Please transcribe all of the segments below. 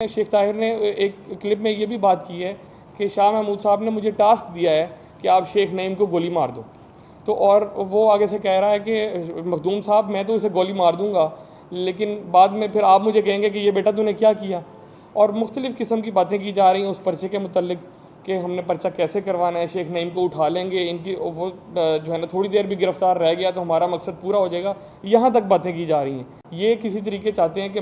शेख ताहिर ने एक क्लिप में ये भी बात की है कि शाह महमूद साहब ने मुझे टास्क दिया है कि आप शेख नईम को गोली मार दो। तो और वो आगे से कह रहा है कि मखदूम साहब मैं तो इसे गोली मार दूंगा, लेकिन बाद में फिर आप मुझे कहेंगे कि ये बेटा तूने क्या किया। और मुख्तलिफ़ किस्म की बातें की जा रही हैं उस पर्चे के मुतल्लिक कि हमने पर्चा कैसे करवाना है, शेख नईम को उठा लेंगे, इनकी वो जो है ना थोड़ी देर भी गिरफ़्तार रह गया तो हमारा मकसद पूरा हो जाएगा। यहाँ तक बातें की जा रही हैं। ये किसी तरीके चाहते हैं कि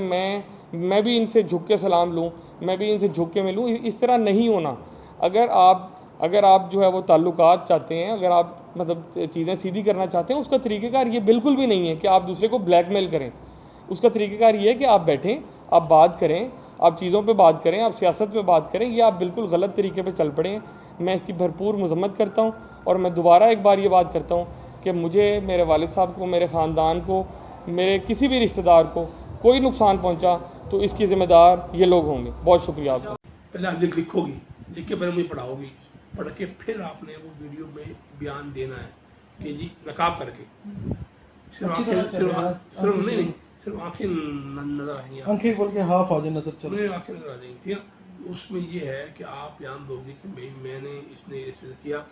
मैं भी इनसे झुक के सलाम लूँ, मैं भी इनसे झुक के मिलूँ। इस तरह नहीं होना। अगर आप जो है वो ताल्लुकात चाहते हैं, अगर आप मतलब चीज़ें सीधी करना चाहते हैं, उसका तरीक़ेकार ये बिल्कुल भी नहीं है कि आप दूसरे को ब्लैकमेल करें। उसका तरीक़ेकार ये है कि आप बैठें, आप बात करें, आप चीज़ों पे बात करें, आप सियासत पे बात करें। ये आप बिल्कुल गलत तरीके पे चल पड़े हैं। मैं इसकी भरपूर मज़म्मत करता हूँ और मैं दोबारा एक बार ये बात करता हूँ कि मुझे, मेरे वालिद साहब को, मेरे ख़ानदान को, मेरे किसी भी रिश्तेदार को कोई नुकसान पहुँचा तो इसकी ज़िम्मेदार ये लोग होंगे। बहुत शुक्रिया आपका। पहले आप लिखोगी, लिख के पहले मुझे पढ़ाओगी, पढ़ के फिर आपने वो वीडियो में बयान देना है कि जी नकाब करके सिर्फ आंखें नजर आएंगी, आंखें बोल के हाफ आ जाए नजर चलो, आंखें नजर आ जाएंगी। ठीक है, उसमें ये है कि आप बयान दोगे कि भाई मैंने इसने इससे किया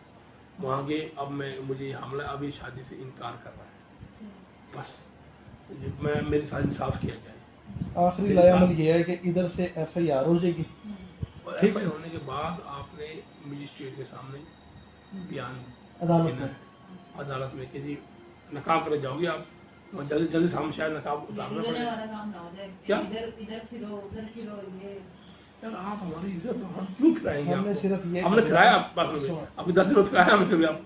वहाँ गए, अब मुझे हमला, अभी शादी से इनकार कर रहा है, बस मैं मेरी शादी साफ किया जाए। आखिरी लायामल ये है कि इधर से FIR हो जाएगी और FIR होने के बाद आपने मजिस्ट्रेट के सामने बयान अदालत में कि जी नकाब कर जाओगे आप, जल्दी जल्दी सामने शायद नकाब उतारना पड़ेगा। क्या यार आप हमारी इज्जत हम क्यों फिराएंगे? हमने फिराया आप पास में, अभी 10 दिन फिराया हमने, कभी आप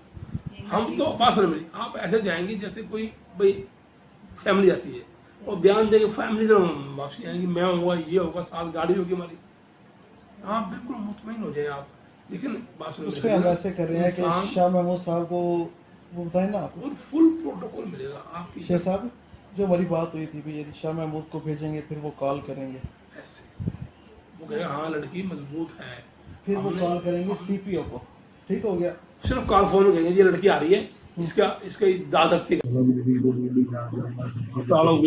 हम तो पास में आप ऐसे जाएंगे जैसे कोई भाई फैमिली आती है और बयान देंगे फैमिली से वापसी आएंगी, मैं होगा, ये होगा, साथ गाड़ी होगी हमारी। आप बिल्कुल मुतमईन हो जाए आप। लेकिन बात उस पे हम ऐसे कर रहे हैं कि शाह महमूद साहब को वो बताएं ना आप, और फुल प्रोटोकॉल मिलेगा आपकी। शेख साहब जो हमारी बात हुई थी भाई शाह महमूद को भेजेंगे, फिर वो कॉल करेंगे, ऐसे वो कहेगा हाँ लड़की मजबूत है, फिर वो कॉल करेंगे CPO को, ठीक हो गया। सिर्फ कॉल फोन में कहेंगे ये लड़की आ रही है, इसका दादर से।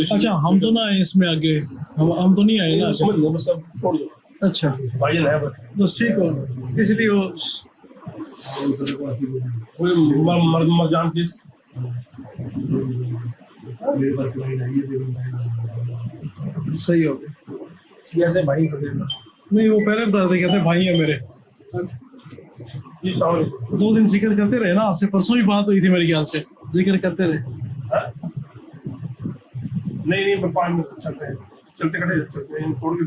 अच्छा हम तो ना इसमें आगे हम तो नहीं आए ना, सब छोड़ दो। अच्छा भाईजान है बस ठीक हो, इसलिए वो मरजान प्लीज सही हो गया। जैसे भाई नहीं वो पहले बता रहे कहते भाई है मेरे, 2 दिन जिक्र करते रहे ना, आपसे परसों ही बात हुई थी मेरे ख्याल से, जिक्र करते रहे। नहीं 5 मिनट चलते हैं, चलते चलते हैं, छोड़ के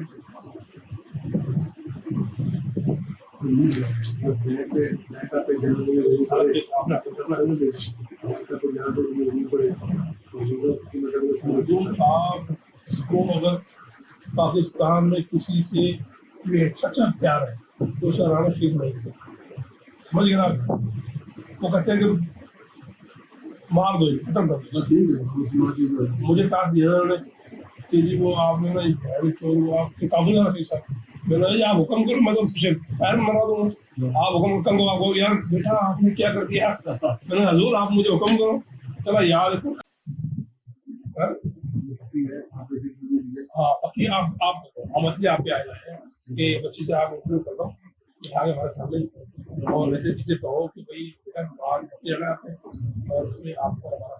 आपको अगर पाकिस्तान में किसी से सच्चा प्यार है तो शराना शीख नहीं है, समझ गए ना? वो कहते हैं कि मार दो, खत्म कर दो। मुझे टास्क दिया उन्होंने कि जी वो आपने ना चोर आप किताबों ना रखी सर, मैंने आप हुक्म करो, मैं तो पैर मरा दूंगा, आप हुक्म करो। आपको यार बेटा आपने क्या कर दिया? मैंने हजूर आप मुझे हुक्म करो। चला यार हाँ बाकी आप हम इसलिए आप पे आए हैं कि बच्ची से आप इंटरव्यू कर लो आगे हमारे सामने, और ऐसे पीछे कहो कि भाई बेटा बाहर जाना आपने और उसमें आपको हमारा